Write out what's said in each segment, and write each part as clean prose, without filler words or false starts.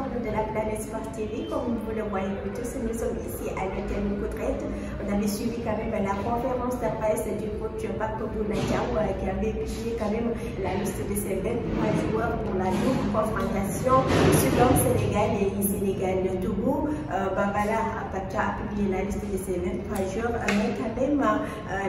internautes de la planète Sport TV. Comme vous le voyez tous, nous sommes ici à l'hôtel Nicotret. On avait suivi quand même la conférence de presse du coach Paco Bounatiao qui avait publié quand même la liste de ses 23 joueurs pour la double confrontation Soudan-Sénégal et Sénégal-Togo. Voilà, Pacha a publié la liste de ses 23 joueurs, mais quand même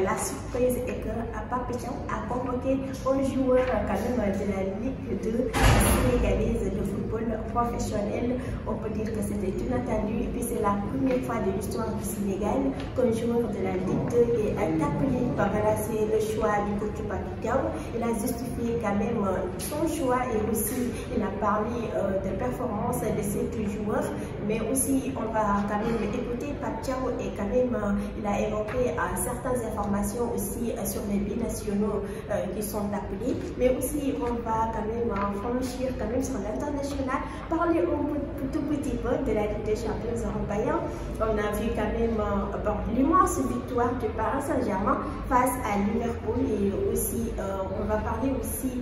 la surprise est que Pacha a convoqué un joueur quand même de la Ligue 2 sénégalaise de football professionnel. On peut dire que c'était inattendu et puis c'est la première fois de l'histoire du Sénégal qu'un joueur de la Ligue 2 est appelé. Voilà, c'est le choix du coach Paco. Il a justifié quand même son choix et aussi il a parlé de performance de ces joueurs, mais aussi on va quand même écouter Paco et quand même il a évoqué certaines informations aussi sur les binationaux qui sont appelés, mais aussi on va quand même franchir quand même sur l'international, parler un tout petit peu de la Ligue des champions européens. On a vu quand même l'immense victoire du Paris Saint-Germain face à Liverpool et aussi on va parler aussi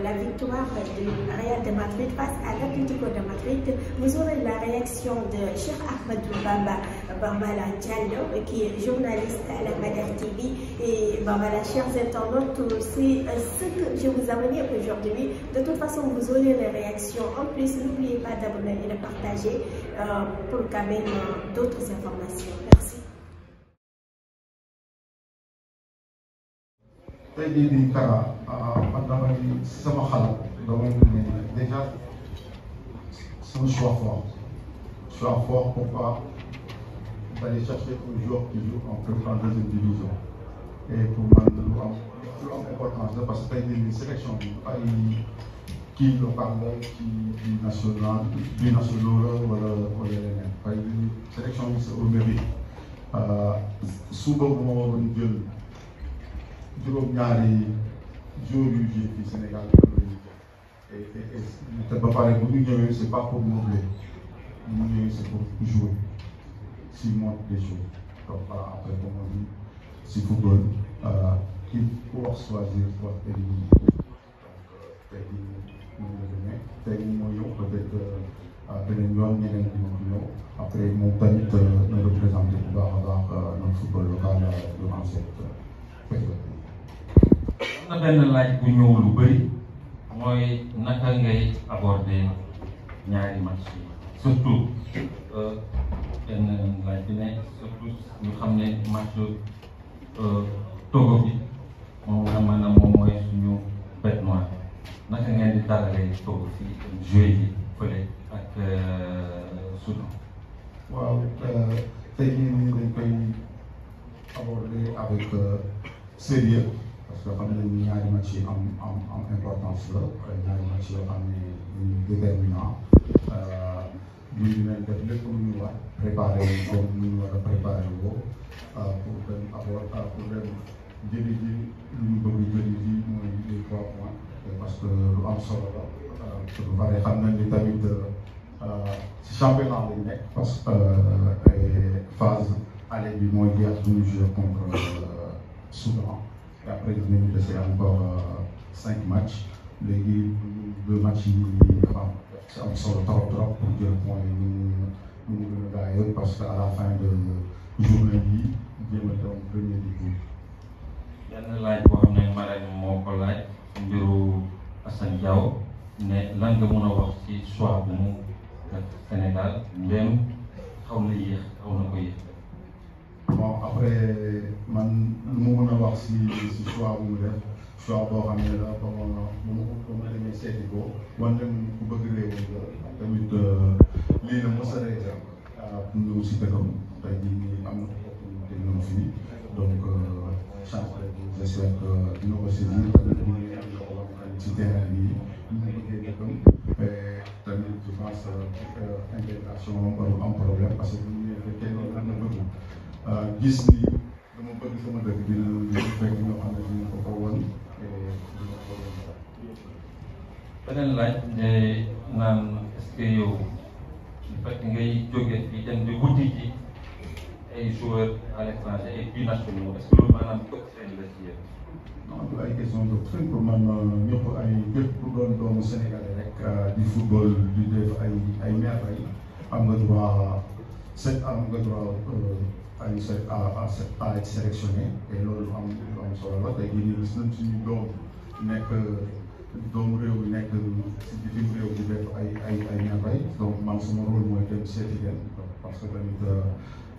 la victoire du Real de Madrid face à l'Atlético de Madrid. Vous aurez la réaction de Cheikh Ahmadou Bambala Diallo qui est journaliste à la Madar TV. Et voilà, chers internautes, c'est ce que je vous amenais aujourd'hui. De toute façon, vous aurez les réactions. En plus, n'oubliez pas d'abonner et de partager pour quand même d'autres informations. Merci. tey jii nii Kara man damay sama xalaat damay déjà c'est un choix fort pourquoi d'aller chercher un joueur qui joue en deuxième division et pour man lu am importance la parce que tey jii nii sélection bi ay kii local la kii binational la wala leneen ay sélection bi c'est au mérite suba bu ma waroon jël juróom-ñaari joueurs yu joué fii Sénégal te ba pare bu ñu ñëwee c'est pas pour meubler bu ñu ñëwee c'est pour jouer s'il montre des choses donc voilà après comme on dit si football qui pour choisir doit éliminer donc tey jii moom la demee tey jii moo ñëw peut-être beneen yoon ñeneen ñi ñëw après moom tamit na représenté bu baax a baax notre football local durant cette période. am na benn laaj bu ñëw lu bëri mooy naka ngay aborder ñaari match yi surtout benn laaj bi ne surtout ñu xam ne match Togo bi moom nga maanaam moom mooy suñu bête noire naka ngeen di dalalee Togo si joué yi fële ak Soudan. waaw tey jii nii dañ koy aborder avec sérieux parce que xam nañu ñaari match yi am importance la ñaari match yoo xam ne ñu déterminant ñu leen def lépp lu ñu war préparer comme lu ñu war a préparer woo pour dem pour dem jëli ji lu ñu bëgg jëli ji mooy les 3 points parce que lu am solo la te bu bari xam nañ ni tamit ci championnat lañ nekk parce que phase aller bi mooy jeex bu ñu joué contre Soudan et après dinañu dese encore 5 matchs léegi 2 matchs yi c'est am solo trop pour jël point yi ñu gën a gaaw parce que à la fin de journée yi jéem a doon premier du benn laaj boo xam ne Marème moo ko laaj mbiru Assane Diao ne lan nga mën a wax ci choix bu mu def Sénégal ndéem xaw na ko yéex. bon après man lu mu mën a wax si choix bu mu def choix boo xam ne la ba ma demee seeti ko wan dem ku bëgg réew la tamit lii la mos a réer pour ñëw si dëkkam tey jii nii am na opportunité ñëw fii donc chance j'espère que dina ko saisir tamit ci terrain bi ñu bëggee dëkkam tamit je pense intégration am problème parce que bu ñu fekkee loolu am na bëgg gis ni dama bëgg sama dëkk dina fekk ñoo xam ne dina ko ko woon dina ko woon. beneen laaj de naan est-ce que yow lu fekk ngay jóge fii dem di wuti ji ay joueurs à l'étranger ay binationaux est-ce que loolu maanaam doctrine la ci yéen. non du ay question doctrine pour man ñëpp ay képp ku doon doomu Sénégalais rek du football du def ay merveille am nga droit à être sélectionné et loolu am solo la tey jii nii gis nañ suñu doom nekk doomu réew mi nekk si bitim réew di def ay merveille donc man sama rôle mooy dem seeti leen parce que tamit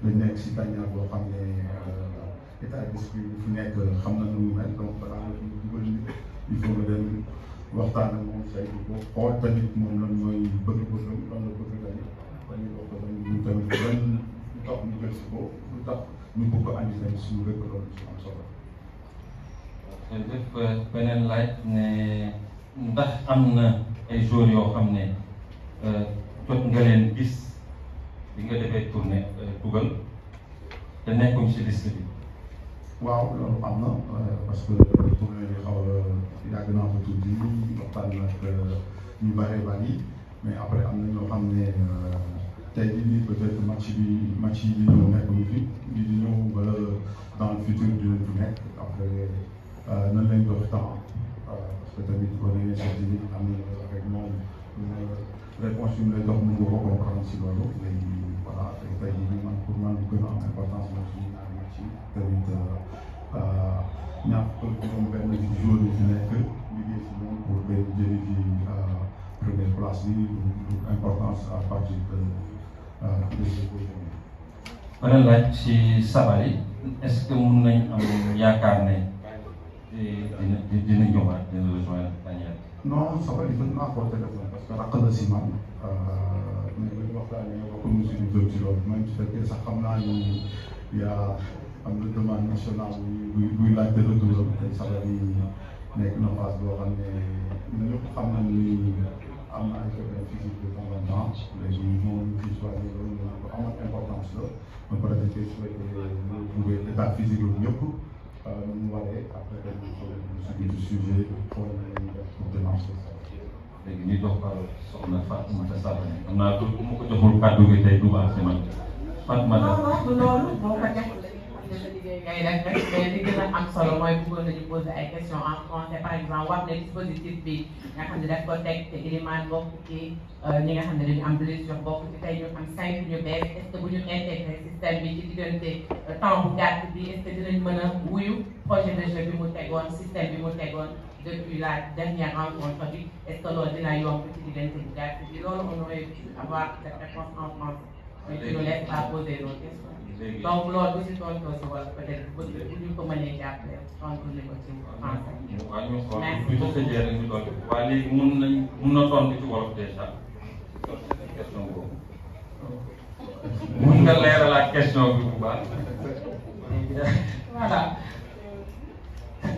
dañ nekk si tànneer boo xam ne état d'esprit bi fi nekk xam na nu mu mel donc balaa nga dugal nit il faut nga dem waxtaan ak moom saytu ko xool tamit moom lan mooy bëgg-bëggam lan la bëgg tamit wax ñu tamit lan lu tax ñu jël si ko lu tax ñu bëgg ko andi tamit suñu rëkk loolu ci am solo. jërëjëf beneen laaj ne ndax am na ay joueurs yoo xam ne jot nga leen gis bi nga defee tournée dugal te nekkuñ si liste bi. waaw loolu am na parce que tournée bi xaw yàgg naa ko tuuti waxtaan ak ñu bëree bëri mais après am na ñoo xam ne tey jii nii peut-être match yi di ñëw nekk mu fi di ñëw wala dans le futur dinañ fi nekk après nan lañ doon temps parce que tamit boo nee certifié am na avec moom réponse yu mu lay jox mën nga ko comprendre si loolu léegi voilà tey jii nii man pour man lu gën a am importance mooy suñu ñaari match yi tamit ñàkk moom benn jour yi fi nekk liggéey si moom pour day jëli fi première place bi importance à partir de beneen laaj ci Sabaly est-ce que mun nañ am yaakaar ne dina ñëwaat dina rejoindre Daniel. non Sabaly dañ naa ko téléphone parce que rakk la si man mais bu ñu waxtaanee wax ko monsieur Diop ci loolu même su fekkee sax xam naa ni yaa am na demande nationale buy laajte retour tey Sabaly nekk na phase boo xam ne ñëpp xam nañ ni am na ay problème physique de temps en temps léegi moom ci choisir loolu ko amal importance la ba pare dañ koy souhaité mu trouver état physique yooyu ñëpp nu mu waree après dañuy xool sujet xool na la ñuy def pour dénoncer ça. léegi ñu jox ko soxna Fatoumata Sabaly xam naa bu ma ko joxul kàddu gi tey du baax si man Fatoumata. non du loolu boo ko joxul sa liggéey ngay def rek mais li gën a am solo mooy bëggoon nañu poser ay questions en français par exemple wax ne dispositif bi nga xam ne daf ko teg te Iliman bokk ci ñi nga xam ne dañu am blessure bokk ci tey ñu am 5 ñu bees est-ce que bu ñu intégré système bi ci diggante temps bu gàtt bi est-ce que dinañ mën a wuyu projet de jeu bi mu tegoon système bi mu tegoon depuis la dernière rencontre bi est-ce que loolu dina yomb ci diggante bu gàtt bi loolu on aurait pu avoir cette réponse en français mais tu nous laisses pas poser nos questions. donc loolu bu si tontu si wala peut-être bu ñu ko mënee jàppale tontu ni ko ci français. waaw ñu xool bu ñu tëjee rek ñu doon waaye léegi mun na tontu ci wolof déjà question boobu mun nga leeralaat question bi bu baax. voilà.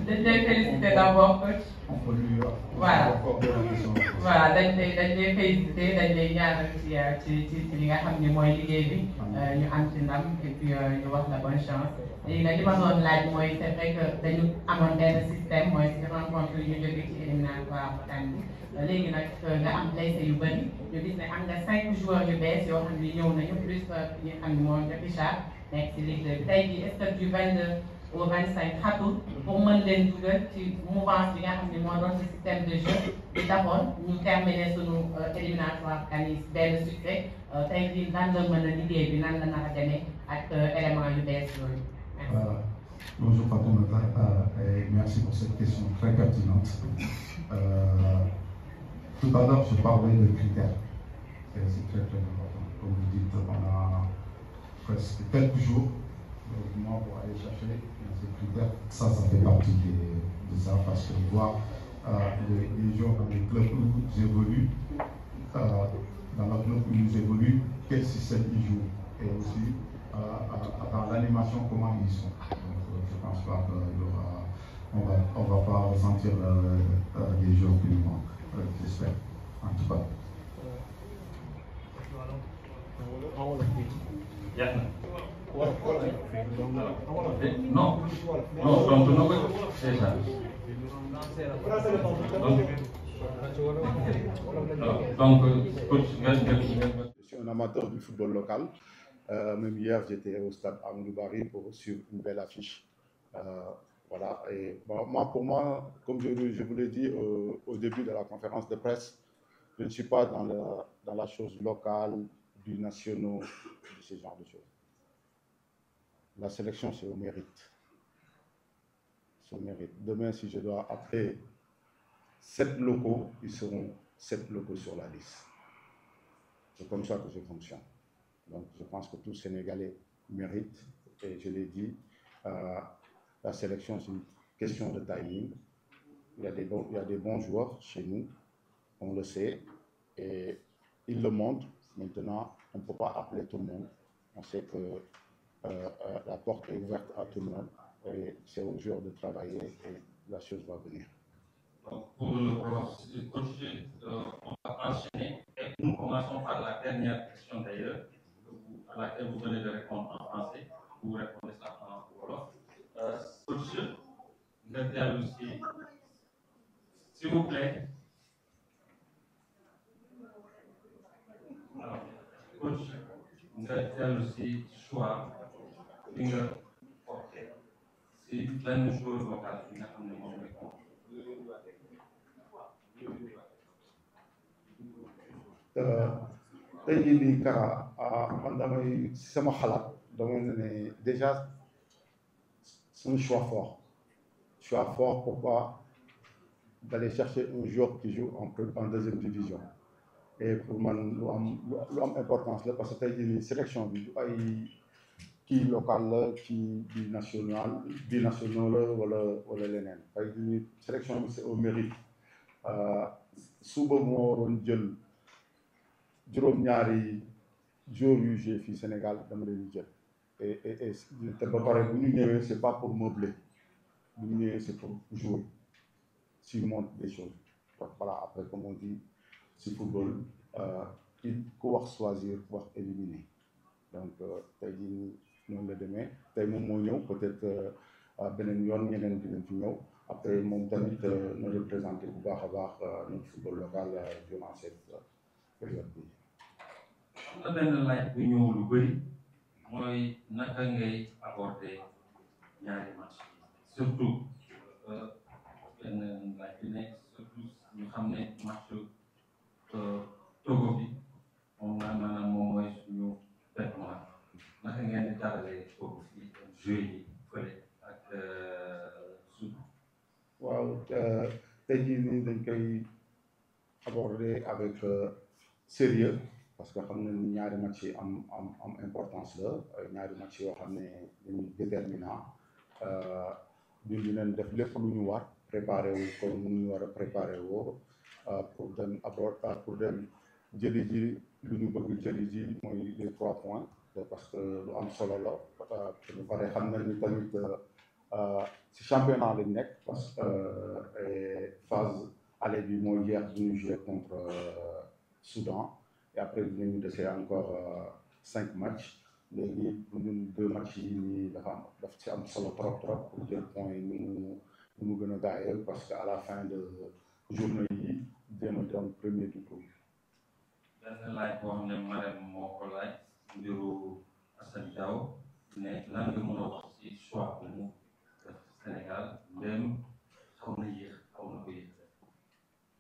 dañ lay féliciter d'abord coach. voilà voilà dañ lay féliciter dañ lay ñaanal ci li nga xam ne mooy liggéey bi ñu am ci ndam et puis ñu wax la bonne chance léegi nag li ma doon laaj mooy c'est vrai que dañu amoon benn système mooy ci rencontre yi ñu jógee ci éliminatoire CAN bi léegi nag nga am blessé yu bëri ñu gis ne am nga 5 joueurs yu bees yoo xam ne ñëw nañu plus ñi nga xam ne moo Richard nekk ci ligue bi tey jii est-ce que du 22 au 25 xatul pour mën leen dugal ci mouvance bi nga xam ne moo doon ci système de jeu bi taxoon ñu terminer sunu éliminatoire CAN yi benn succès tey jii nan la mën a liggéey bi nan la nar a demee ak élément yu bees yooyu. Bonjour Fatoumata et merci pour cette question très pertinente. Tout à l'heure, je parlais de critères. C'est très très important. Comme vous dites, on a presque quelques jours pour aller chercher ces critères. Ça fait partie de ça parce que voir les gens dans les clubs où ils évoluent, dans leur club où ils évoluent, quel système ils jouent et aussi dans l'animation comment ils sont. Donc, je pense pas qu'on va pas ressentir des jours qui nous manquent, j'espère, en tout cas. Non, donc no c'est ça. Donc, je suis un amateur du football local. Même hier, j'étais au stade Amadou Barry pour suivre une belle affiche. Voilà. Et bon, pour moi, comme je vous l'ai dit au début de la conférence de presse, Je ne suis pas dans la chose locale, du national, de ce genre de choses. La sélection, c'est au mérite. C'est au mérite. Demain, si je dois appeler 7 locaux, ils seront 7 locaux sur la liste. C'est comme ça que je fonctionne. Donc, je pense que tout Sénégalais mérite. Et je l'ai dit, la sélection, c'est une question de timing. Il y a des bons joueurs chez nous, on le sait, et ils le montrent. Maintenant, on ne peut pas appeler tout le monde. On sait que la porte est ouverte à tout le monde. Et c'est aux joueurs de travailler et la chose va venir. Donc, pour le coach, on va enchaîner. Et nous commençons par la dernière question d'ailleurs, à laquelle vous venez de répondre en français. Vous répondez ça en wolof. Coach, s'il vous plaît. Alors, coach, nga dellu si choix bi nga porté si benn joueur local bi nga xam ne moom la ko. tey jii nii Kara man damay sama xalaat dama ne déjà c'est un choix fort. Choix fort pourquoi d'aller chercher un joueur qui joue en deuxième division. Et pour man lu am importance la parce que tey jii nii sélection bi du ay kii local la kii binational la wala leneen tey jii nii sélection bi c'est au mérite. Suba moo waroon jël juróom-ñaari joueurs yu joué fii Sénégal dama leen di jël et te ba pare bu ñu ñëwee c'est pas pour meubler bu ñu ñëwee c'est pour jouer s'il montre des choses. Donc voilà, après comme on dit si football ku wax choisir ku wax éliminer donc tey jii nii noonu la demee tey moom moo ñëw peut-être beneen yoon ñeneen dinañ fi ñëw après moom tamit na représenté bu baax a baax notre football local durant cette période bi. am na benn laaj bu ñëw lu bëri mooy naka ngay aborder ñaari match surtout benn laaj bi ne surtout ñu xam ne match Togo bi moom maanaam moom mooy suñu traitement naka ngeen di jàllale Togo fii jeu yi fële ak Soudan. waaw tey jii nii dañ koy aborder avec sérieux parce que xam nañ ni ñaari match yi am importance la ñaari match yoo xam ne dañuy déterminant ñun dinañ def lépp lu ñu war préparé wu comme nu ñu war a préparé woo pour dem jëli ji lu ñu bëgg jëli ji mooy les 3 points parce que lu am solo la ba pare xam nañ ni tamit ci championnat lañ nekk parce que phase aller bi mooy jeex bu ñu joué contre Soudan et après dinañu desee encore 5 matchs léegi ñun 2 matchs yi nii daf ci am solo trop pour jël point yi nu mu gën a gaayal parce que à la fin de journée yi jéem a doon premier du tour. benn laaj boo xam ne Marème moo ko laaj mbiru Assane Diao ne lan nga mën a wax ci choix bu mu def Sénégal ndéem xaw na ko yéex.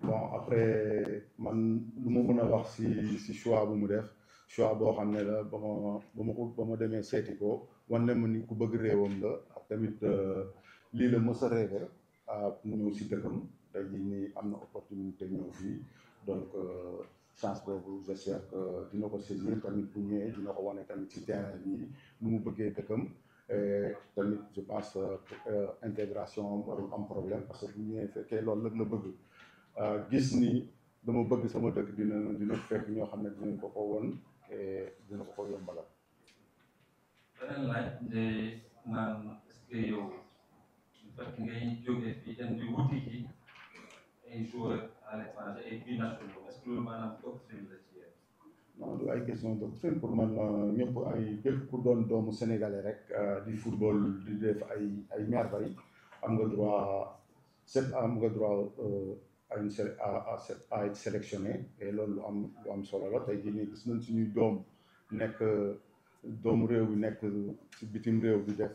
bon après man lu ma mën a wax si choix bu mu def choix boo xam ne la ba ma demee seeti ko wan ne ma ni ku bëgg réewam la ak tamit lii la mës a rêvé mu ñëw si dëkkam tey jii nii am na opportunité ñëw fii donc chance boobu j'espère que dina ko saisir tamit bu ñëwee dina ko wane tamit si terrain bi nu mu bëggee dëkkam tamit je pense intégration warul am problème parce que bu ñëwee fekkee loolu nag la bëgg gis ni dama bëgg sama dëkk dina fekk ñoo xam ne dinañ ko won et dina ko yombalal. beneen laaj de naan est-ce que yow su fekk ngay jógee fii dem di wuti ji ay joueurs à l'étranger ay binationaux est-ce que loolu maanaam doctrine la ci yéen. non du ay question doctrine pour man ñëpp ay képp ku doon doomu sénégalais rek di football di def ay merveille am nga droit à être sélectionné et loolu lu am solo la tey jii nii gis nañ suñuy doom nekk doomu réew bi nekk ci bitim réew di def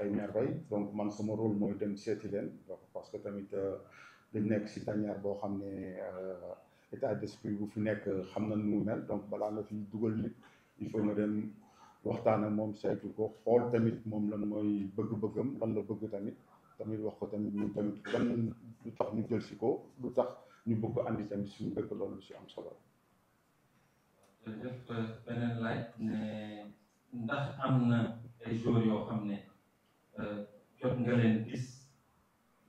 ay merveille donc man sama rôle mooy dem seeti leen donc parce que tamit dañ nekk ci tanière boo xam ne état d'esprit bu fi nekk xam na nu mu mel donc balaa nga fi dugal nit il faut nga dem waxtaan ak moom saytu ko xool tamit moom lan mooy bëgg-bëggam lan la bëgg tamit wax ko tamit ñun tamit lan lu tax ñu jël si ko lu tax ñu bëgg ko andi tamit suñu dëkk loolu si am solo. jërëjëf beneen laaj ne ndax am na ay joueurs yoo xam ne jot nga leen gis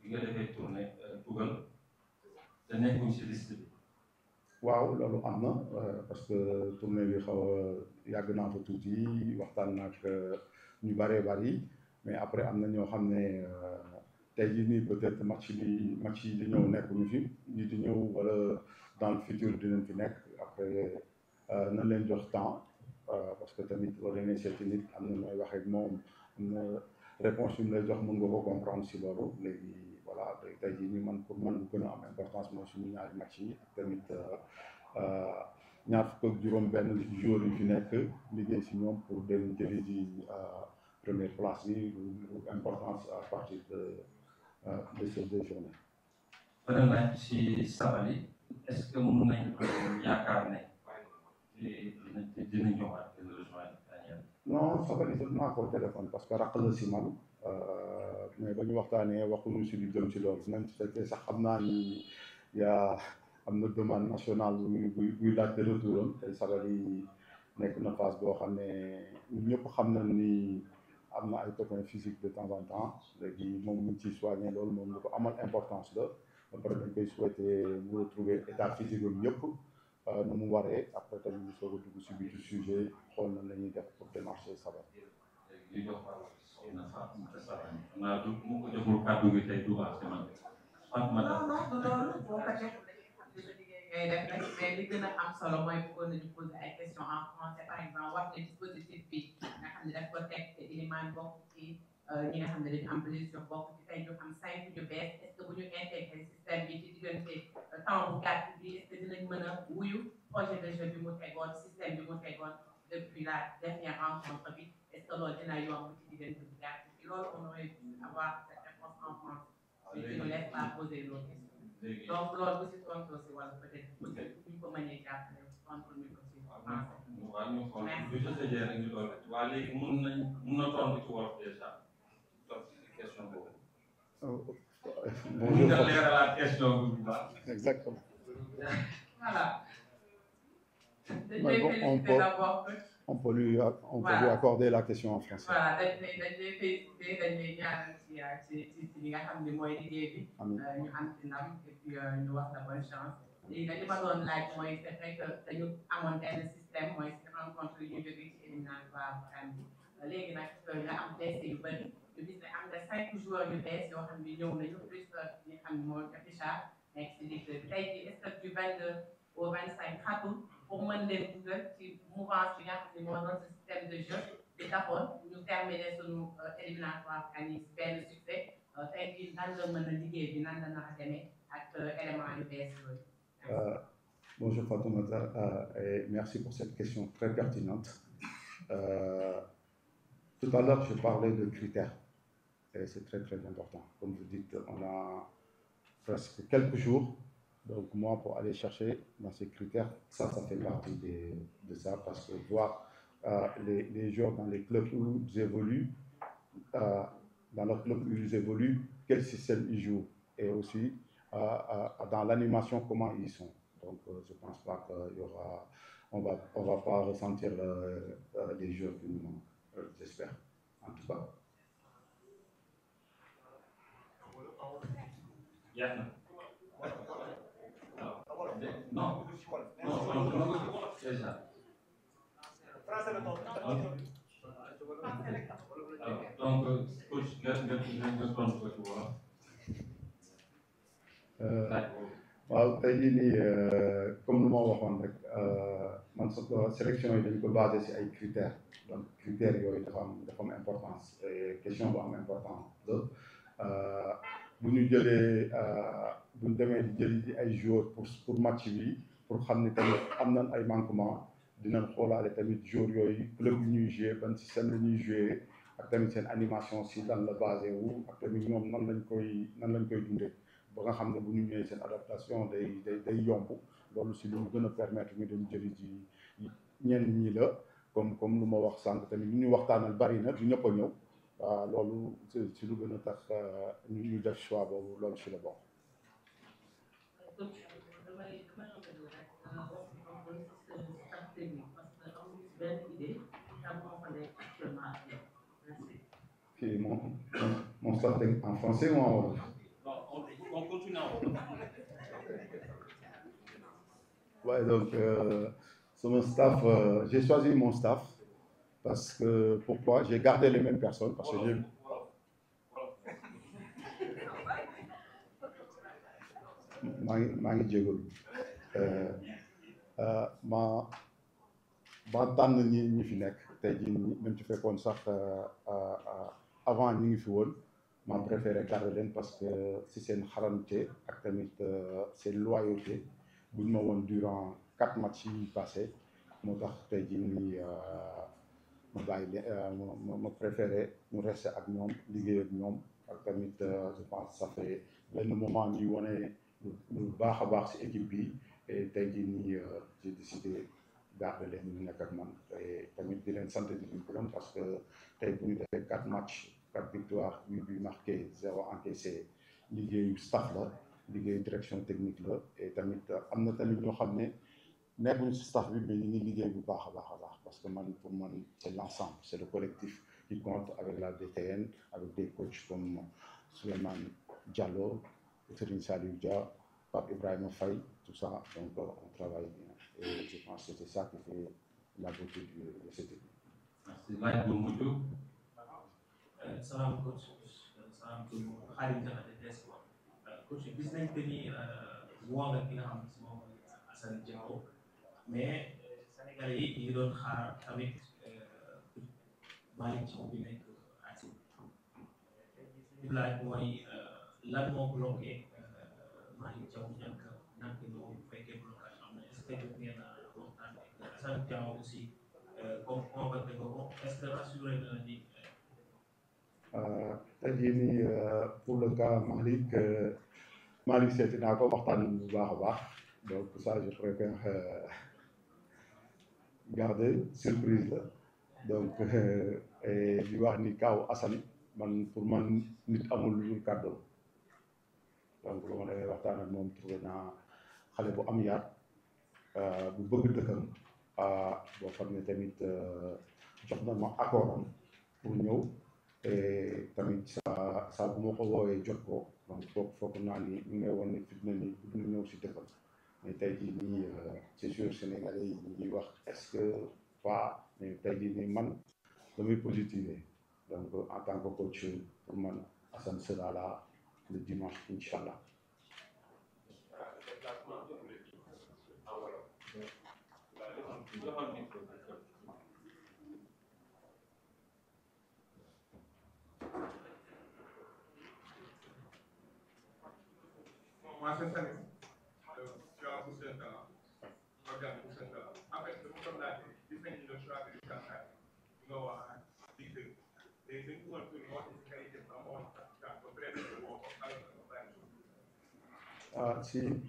bi nga defee tournée dugal te nekkuñ si liste bi. waaw loolu am na parce que tournée bi xaw a yàgg naa fa tuuti waxtaan naa ak ñu bëree bëri mais après am na ñoo xam ne tey jii nii peut-être match yi di ñëw nekkuñu fi ñi di ñëw wala dans le futur dinañ fi nekk après nañ leen jox temps parce que tamit boo demee seeti nit am na nooy waxee ak moom am na réponse yu mu lay jox mën nga ko comprendre si loolu léegi voilà tey jii nii man pour man lu gën a am importance mooy suñu ñaari match yi tamit ñaar fukk ak juróom-benn joueurs yu fi nekk liggéey si ñoom pour dem jëli ji première place bi lu importance à partir de ces deux journées. beneen laaj si Sabaly est-ce que mën nañ ko yaakaar ne dina ñëwaat dina rejoindre Daniel. non Sabaly jot naa ko téléphone parce que raq la si man mais ba ñu waxtaanee waxuñu si lu jëm ci loolu même su fekkee sax xam naa ni yaa am na demande nationale buy laajte retour am te Sabaly nekk na phase boo xam ne ñëpp xam na ni am na ay pépins physiques de temps en temps léegi moom mu ngi ciy soigné loolu moom lu ko amal importance la ba pare dañ koy souhaité mu retrouver état physique am yëpp nu mu waree après tamit ñu soog a dugg si biir sujet xool na la ñuy def pour démarcher Sabaly. léegi li jox soxna Fatoumata Sabaly naa du mu ko joxul kàddu gi tey du baax si man Fatoumata. non du loolu boo ko def ngay def rek mais li gën a am solo mooy bëggoon nañu poser ay questions en français par exemple wax ne dispositif bi nga xam ne daf ko teg te Ilimane bokk ci ñi nga xam ne dañu am blessure bokk ci tey ñu am 5 ñu bees est-ce que bu ñu intégré système bi ci diggante temps bu gàtt bi est-ce que dinañ mën a wuyu projet de jeu bi mu tegoon système bi mu tegoon depuis la dernière rencontre bi est-ce que loolu dina yomb ci diggante bu gàtt bi loolu on aurait pu avoir cette réponse en français mais tu ne laisses pas poser l'autre question. donc loolu bu si tontu aussi wala peut-être bu ñu ko mënee jàppale tontu ñu ko ci français. waaw ñu xool bu ñu tëjee rek ñu doon waa léegi mun na tontu ci wolof déjà tontu ci question boobu. Bonjour. nga leeralaat question bi bu baax. Exactement. voilà. On peut lui accorder la question en français. voilà dañ lay félicité dañ lay ñaanal ci li nga xam ne mooy liggéey bi. ñu am ci ndam et puis ñu wax la bonne chance. léegi nag li ma doon laaj mooy c'est vrai que dañu amoon benn système mooy si rencontre yu ñu jógee ci éliminatoire CAN bi léegi nag nga am blessé yu bëri ñu gis ne am nga 5 joueurs yu bees yoo xam ne ñëw nañu plus ñi xam ne mooy Richard nekk si ligue bi tey jii est-ce que du 22 au 25 xatul pour mën leen dugal ci mouvance bi nga xam ne moo doon système de jeu bi taxoon ñu terminer suñu éliminatoire CAN yi benn succès tey jii nan la mën a liggéey bi nan la nar a demee ak élément yu bees yooyu. Bonjour Fatoumata, et merci pour cette question très pertinente. Tout à l'heure, je parlais de critères, et c'est très très important. Comme vous dites, on a presque quelques jours, donc moi pour aller chercher dans ces critères, ça fait partie de ça, parce que voir les joueurs dans les clubs où ils évoluent, dans leur club où ils évoluent, quel système ils jouent, et aussi dans l'animation, comment ils sont. Donc, je ne pense pas qu'il y aura, on va pas ressentir les jeux qui nous manquent, j'espère, en tout cas. Non, déjà. Donc, coach, waaw tey jii nii comme nu ma waxoon rek man sélection yi dañ ko basé si ay critères donc critères yooyu dafa am importance question bu am importance la bu ñu jëlee bu ñu demee di jëli di ay joueurs pour match bi pour xam ne tamit am nañ ay manquements dinañ xoolaale tamit joueurs yooyu club yi ñuy joué ban système la ñuy joué ak tamit seen animation si lan la basé wu ak tamit ñoom nan lañ koy dundee. ba nga xam ne bu ñu ñëwee seen adaptation day yomb loolu si lu ñu gën a permettre ñu dem jëli ji ñenn ñi la comme lu ma wax sànq tamit ñu waxtaanal bari na du ñëpp a ñëw waaw loolu si lu gën a tax ñu def choix boobu loolu si la bokk. Qui mon staff en français ou en wolof? On continue en wolof. Ouais, donc sur mon staff, j'ai choisi mon staff parce que pourquoi? J'ai gardé les mêmes personnes parce que j'ai maa ngi jégalu ma tànn ñi fi nekk tey jii nii même ci fekkoon sax avant ñi ngi fi woon ma préféré garder leen parce que si seen xarante ak tamit seen loyauté buñ ma woon durant 4 matchs yi passé moo tax tey jii nii ma bàyyi leen ma préféré ñu rester ak ñoom liggéey ak ñoom ak tamit je pense ça fait benn moment ñuy wane lu baax a baax si équipe bi et tey jii nii j'ai décidé garder leen ñu nekk ak man et tamit di leen sant di leen gërëm parce que tey bu ñu defee 4 matchs 4 victoires 8 buts marqués 0 encaissé liggéeyu staff la liggéeyu direction technique la et tamit am na tamit ñoo xam ne nekkuñu si staff bi mais ñu ngi liggéey bu baax a baax parce que man pour man c'est l'ensemble c'est le collectif qui compte avec la DTN avec des coachs comme Souleymane Diallo Serigne Saliou Dia Pape Ibrahima Faye tout ça donc on travaille bien et je pense que c'est ça qui fait la beauté de cette équipe. Merci. Laaj bu mujj. Salaam coach salaam tout le monde Khadim Diakhaté des coach gis nañ que ni woo nga ki nga xam ne si moom Assane Diao mais Sénégalais yi ñu ngi doon xaar tamit Malick Thiaw bi nekk ASC suñu laaj mooy lan moo bloqué Malick Thiaw ñàkk ñëw bu fekkee blocage am na est-ce que jot ngeen a waxtaan ak Assane Diao aussi comme convoqué ko est-ce que rassuré na ni tey jii nii pour le cas Malick seeti naa ko waxtaan bu baax a baax donc ça je préfère garder surprise la donc di wax ni kaw Assane man pour man nit amul lu dul kàddoom donc lu ma demee waxtaan ak moom trouvé naa xale bu am yar bu bëgg dëkkam boo xam ne tamit jox na ma accord am pour ñëw et tamit saa bu ma ko woowee jot ko donc foog naa ni ñu ngay wan ne fi mu ne nii bu ñu ñëw si dëkkam mais tey jii nii c'est sûr Sénégalais yi ñuy wax est-ce que pas mais tey jii nii man damay positiver donc en tant que coach pour man Assane sera là le dimanche inchallah. Moi, cette année, tu as poussé un talent. Regarde, poussé un talent. En fait, comme là, tu fais le choix de Canada. Tu vas voir, les deux pour un peu de mode, c'est qualité vraiment, tu as compris le mot,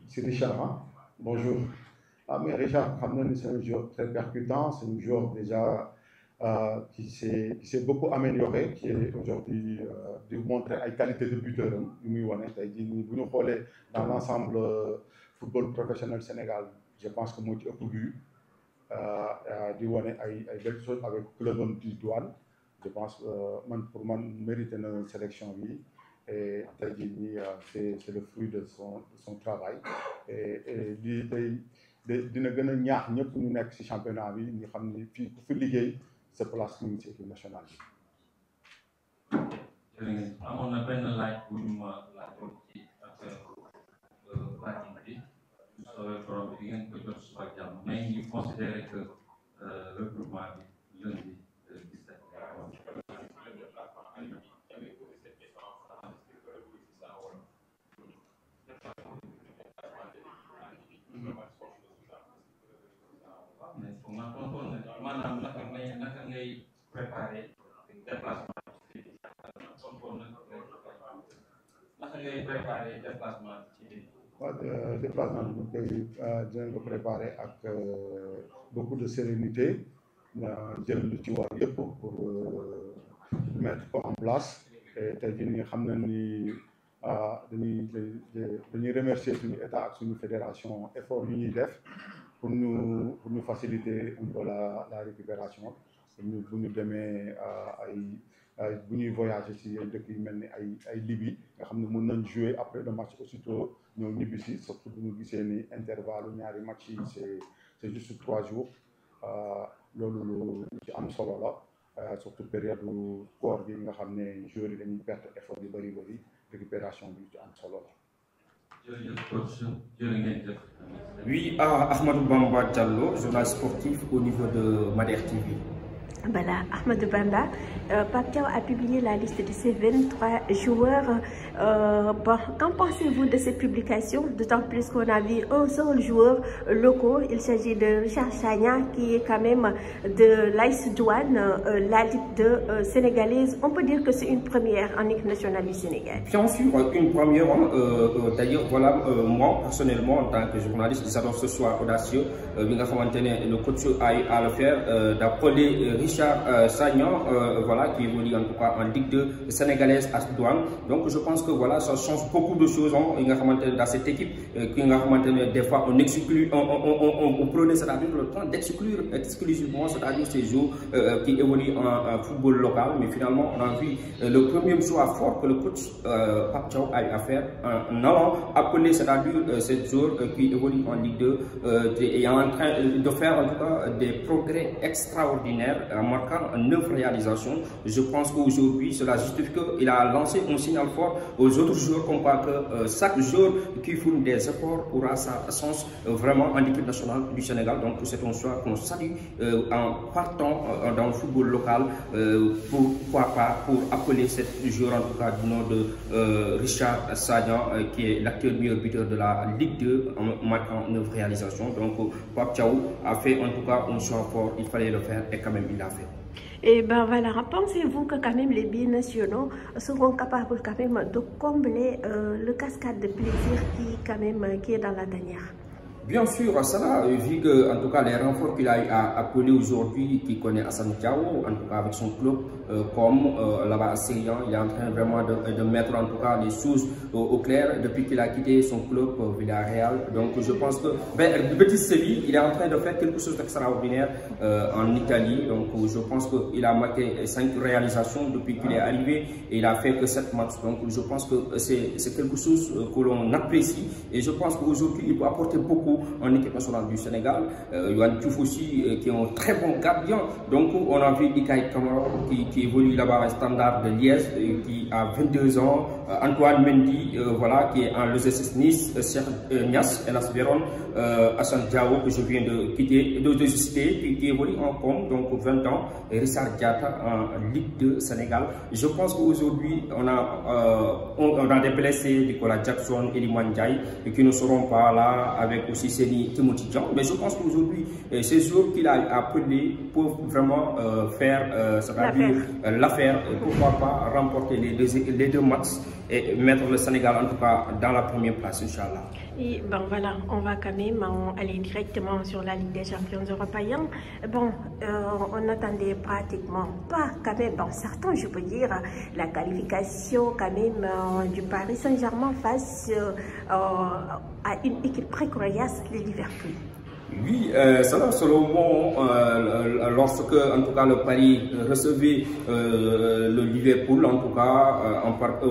c'est Richard, hein? Bonjour. Mais Richard, c'est un joueur très percutant, c'est un joueur déjà qui s'est beaucoup amélioré, qui est aujourd'hui de montrer une qualité de buteur. Dans l'ensemble football professionnel Sénégal, je pense que moi, j'ai pu di wane ay belles choses avec club du Douane. Je pense pour moi mérité une sélection bi et c'est le fruit de son travail et dina gën a ñaax ñëpp ñu nekk ci championnat bi ñu xam ni fii ku fi liggéey sa place ñu ngi ci équipe nationale bi. jërëjëf amoon na benn laaj bu ñu ma laajoon ci affaire bâtiment bi su soobee borom bi di ngeen ko jot suba jàmm mais ñu considéré que regroupement bi lundi 17 mais pour ma tonton maanaam naka ngay préparer déplacement naka ngay ngay préparé déplacement ci. waaw déplacement bi ñu koy dinañ ko préparé ak beaucoup de sérénité jël lu ci war yëpp pour mettre ko en place et tey jii nii xam nañ ni dañuy remercier suñu état ak suñu fédération effort yu ñuy def pour ñu faciliter un peu la récupération bu ñu demee bu ñuy voyager ci dëkk yu mel ni ay Libye nga xam ne mën nañ jouer après le match aussitôt ñëw ñibbi si surtout bu ñu gisee ni intervalle ñaari match yi c'est juste 3 jours loolu lu ci am solo la surtout période koor gi nga xam ne joueurs yi dañuy perte effort yu bëri récupération bi ci am solo la. jërëjëf coach jërë ngeen jëf. Oui, Ahmadou Bamba Diallo, journaliste sportif au niveau de Mader TV. Voilà, Ahmadou Bamba, Pape Thiaw a publié la liste de ces 23 joueurs. Bon, qu'en pensez-vous de cette publication? D'autant plus qu'on a vu un seul joueur local. Il s'agit de Richard Sagna, qui est quand même de l'AS Douanes, la Ligue sénégalaise. On peut dire que c'est une première en équipe nationale du Sénégal. Bien sûr, une première. D'ailleurs, voilà, moi, personnellement, en tant que journaliste, j'adore ce choix audacieux. Le coach a eu à le faire, d'appeler Richard Sagna, voilà, qui évolue en tout cas en Ligue 2 sénégalaise à Douane. Donc je pense que voilà, ça change beaucoup de choses dans cette équipe. Des fois on exclut, on prenait c'est-à-dire le temps d'exclure exclusivement, c'est-à-dire ces joueurs qui évoluent en football local. Mais finalement on a vu le premier choix fort que le coach Pape Thiaw a eu à faire en allant appeler, c'est-à-dire ces joueurs qui évoluent en Ligue 2 et en train de faire en tout cas des progrès extraordinaires en marquant 9 réalisations. Je pense qu'aujourd'hui, cela justifie qu'il a lancé un signal fort aux autres joueurs, comme quoi que chaque joueur qui fournit des efforts aura sa chance vraiment en équipe nationale du Sénégal. Donc c'est un choix qu'on salue en partant dans le football local, pourquoi pas pour appeler cet joueur en tout cas du nom de Richard Sagna, qui est l'actuel meilleur buteur de la Ligue 2 en marquant 9 réalisations. Donc Pape Thiaw a fait en tout cas un choix fort, il fallait le faire et quand même il l'a fait. Et ben voilà, pensez-vous que quand même les binationaux seront capables quand même de combler le cascade de plaisir qui est dans la tanière? Bien sûr, ça vu que en tout cas les renforts qu'il a eu à appeler aujourd'hui, qui connaît Assane Diao, en tout cas avec son club, comme là-bas à Sérian, il est en train vraiment de mettre en tout cas les choses au clair depuis qu'il a quitté son club Villarreal. Donc je pense que Betis Séville, il est en train de faire quelque chose d'extraordinaire en Italie. Donc je pense qu'il a marqué 5 réalisations depuis qu'il est arrivé et il a fait que 7 matchs. Donc je pense que c'est quelque chose que l'on apprécie et je pense qu'aujourd'hui il peut apporter beaucoup en équipe nationale du Sénégal. Yohan Diouf aussi qui est un très bon gardien. Donc on a vu Ikaï Kamara qui évolue là-bas à Standard de Liège, qui a 22 ans. Antoine Mendy, voilà, qui est en l'OGC Nice, Cheikh Niass, Elas Véron, Assane Diao que je viens de quitter, de citer, qui évolue en com, donc 20 ans, et Richard Diatta en Ligue 2 Sénégal. Je pense qu'aujourd'hui on a des blessés, Nicolas Jackson, Eliman Ndiaye, qui ne seront pas là, avec aussi Seni Timothy Dian. Mais je pense qu'aujourd'hui ces joueurs qu'il a appelés peuvent vraiment faire l'affaire, pourquoi pas remporter les deux matchs et mettre le Sénégal en tout cas dans la première place, Inch'Allah. Et bon voilà, on va quand même aller directement sur la Ligue des champions européens. Bon, on n'attendait pratiquement pas quand même, bon certains je peux dire, la qualification quand même du Paris Saint-Germain face à une équipe très coriace, le Liverpool. Oui, selon moi, lorsque en tout cas le Paris recevait le Liverpool, en tout cas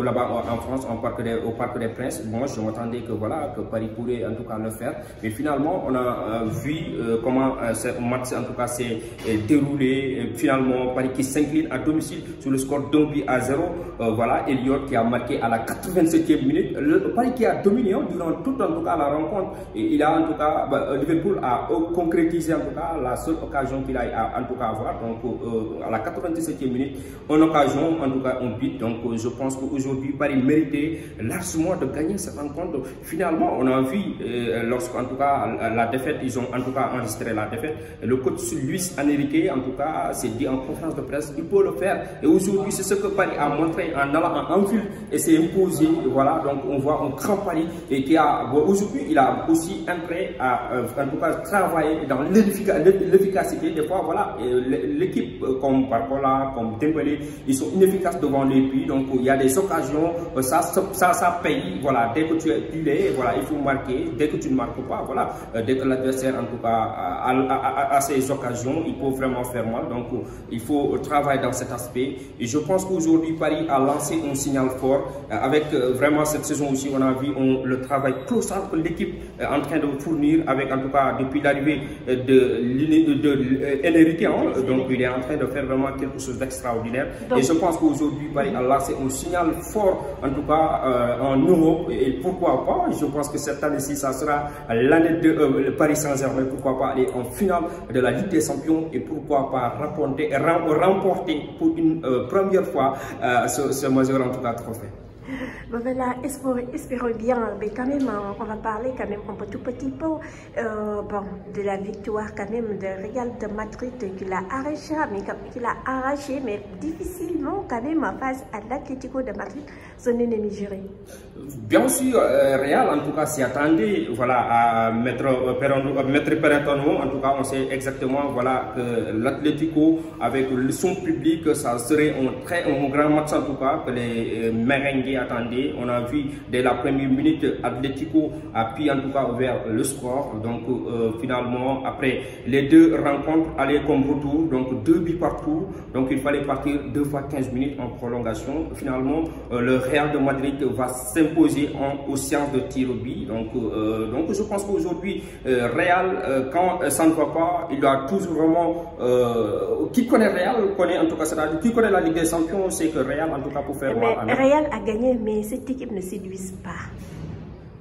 là-bas en France, au Parc des Princes, moi je m'attendais que voilà que Paris pourrait en tout cas le faire. Mais finalement, on a vu comment ce match en tout cas s'est déroulé. Finalement, Paris qui s'incline à domicile sur le score d'1-0. Voilà, Elliott qui a marqué à la 87e minute. Le Paris qui a dominé durant toute en tout cas la rencontre. Et il a en tout cas Liverpool à concrétiser en tout cas la seule occasion qu'il a en tout cas avoir. Donc à la 97e minute, une occasion, en tout cas un but. Donc je pense qu'aujourd'hui Paris méritait largement de gagner cette rencontre. Finalement, on a vu lorsqu'en tout cas la défaite, ils ont en tout cas enregistré la défaite. Le coach Luis Enrique en tout cas s'est dit en conférence de presse, il peut le faire. Et aujourd'hui, c'est ce que Paris a montré en allant en Anfield et s'est imposé. Voilà, donc on voit un grand Paris et qui a aujourd'hui, il a aussi un prêt à en tout cas travailler dans l'efficacité. Des fois, voilà, l'équipe comme Barcola, comme Dembélé, ils sont inefficaces devant les buts. Donc il y a des occasions, ça paye. Voilà, dès que tu es, voilà, il faut marquer. Dès que tu ne marques pas, voilà, dès que l'adversaire en tout cas a ces occasions, il peut vraiment faire mal. Donc il faut travailler dans cet aspect. Et je pense qu'aujourd'hui Paris a lancé un signal fort avec vraiment cette saison aussi. On a vu le travail colossal que l'équipe est en train de fournir avec en tout cas depuis l'arrivée de Enrique. Donc il est en train de faire vraiment quelque chose d'extraordinaire. Et je pense qu'aujourd'hui Paris a lancé un signal fort en tout cas en Europe. Et pourquoi pas, je pense que cette année-ci ça sera l'année de Paris Saint-Germain. Pourquoi pas aller en finale de la Ligue des Champions et pourquoi pas remporter pour une première fois ce majeur en tout cas trophée. Bon, voilà, espérons bien, mais quand même, on va parler quand même un tout petit peu de la victoire quand même de Real de Madrid qu'il a arraché, mais difficilement quand même face à l'Atlético de Madrid, son ennemi juré. Bien sûr, Real en tout cas s'y attendait, voilà, à mettre Perentano. En tout cas, on sait exactement, voilà, que l'Atlético avec son public, ça serait un grand match en tout cas que les merengues attendaient. On a vu dès la première minute, Atlético a pu en tout cas ouvert le score. Donc finalement, après les deux rencontres, aller comme retour, donc 2 buts partout. Donc il fallait partir 2 fois 15 minutes en prolongation. Finalement, le Real de Madrid va s'imposer aux séances de tir au but. Donc je pense qu'aujourd'hui, Real, quand ça ne va pas, il doit toujours vraiment... qui connaît Real, connaît en tout cas, c'est-à-dire qui connaît la Ligue des Champions, c'est que Real en tout cas pour faire mal. Real a gagné, mais cette équipe ne séduise pas.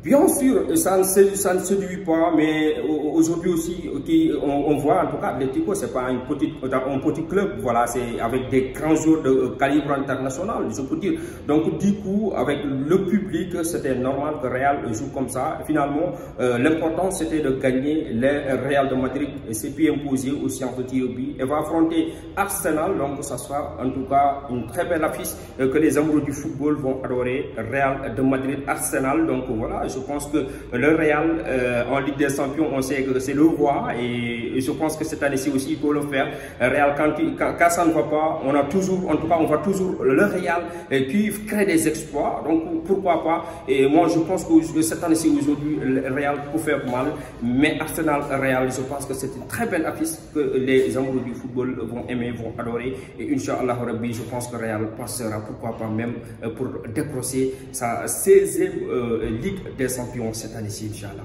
Bien sûr, ça ne séduit pas, mais aujourd'hui aussi, on voit en tout cas l'Atlético, c'est pas un petit club, voilà, c'est avec des grands joueurs de calibre international, je peux dire. Donc du coup, avec le public, c'était normal que Real joue comme ça. Finalement, l'important c'était de gagner le Real de Madrid et c'est puis imposé aux séances de tir au but. Et va affronter Arsenal, donc ça sera en tout cas une très belle affiche que les amoureux du football vont adorer. Real de Madrid, Arsenal, donc voilà. Je pense que le Real en Ligue des Champions, on sait que c'est le roi et je pense que cette année-ci aussi il peut le faire. Real, quand ça ne va pas, on a toujours, en tout cas, on voit toujours le Real qui crée des exploits. Donc pourquoi pas? Et moi je pense que cette année-ci aujourd'hui, le Real peut faire mal, mais Arsenal Real, je pense que c'est une très belle affiche que les amoureux du football vont aimer, vont adorer. Et Inch'Allah Rabbi, je pense que Real passera, pourquoi pas même pour décrocher sa 16e Ligue des Champions cette année-ci, Inch'Allah.